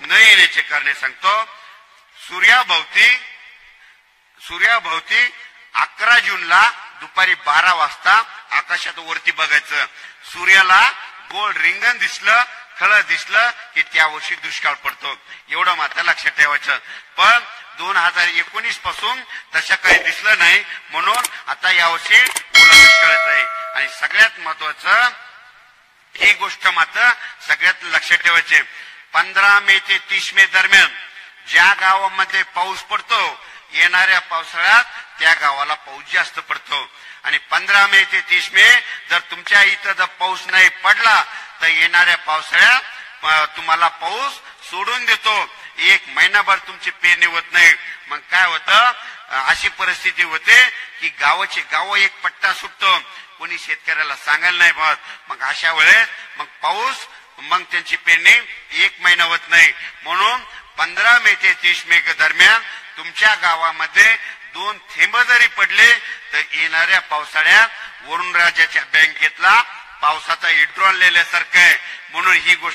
न येण्याचे कारणे सांगतो. सूर्याभोवती 11 जूनला दुपारी 12 वाजता आकाशात वरती बघायचं. सूर्याला गोल रिंगण दिसलं, खळ दिसलं की त्या वर्षी दुष्काळ पडतो. एवढं मात्र लक्षात ठेवायचं. पण 2019 पासून तसं काही दिसलं नाही, म्हणून आता यावर्षी ओला दुष्काळच आहे. आणि सगळ्यात महत्वाचं एक गोष्ट मात्र सगळ्यात लक्षात ठेवायचे, 15 मे ते 30 मे दरम्यान ज्या गावामध्ये पाऊस पडतो, येणाऱ्या पावसाळ्यात त्या गावाला पाऊस जास्त पडतो. आणि 15 मे ते 30 मे जर तुमच्या इथं जर पाऊस नाही पडला तर येणाऱ्या पावसाळ्यात तुम्हाला पाऊस सोडून देतो. 1 महिनाभर तुमची पेरणी होत नाही. मग काय होतं, अशी परिस्थिती होते की गावाचे गाव एक पट्टा सुटतो, कोणी शेतकऱ्याला सांगायला नाही पाहत. मग अशा वेळेस मग पाऊस, मग त्यांची पेरणी 1 महिना होत नाही. म्हणून 15 मे ते 30 मे दरम्यान तुमच्या गावामध्ये 2 थेंब जरी पडले तर येणाऱ्या पावसाळ्यात वरुण राजाच्या बँकेतला पावसाचा विड्रॉल लिहिल्यासारखं आहे. म्हणून ही गोष्ट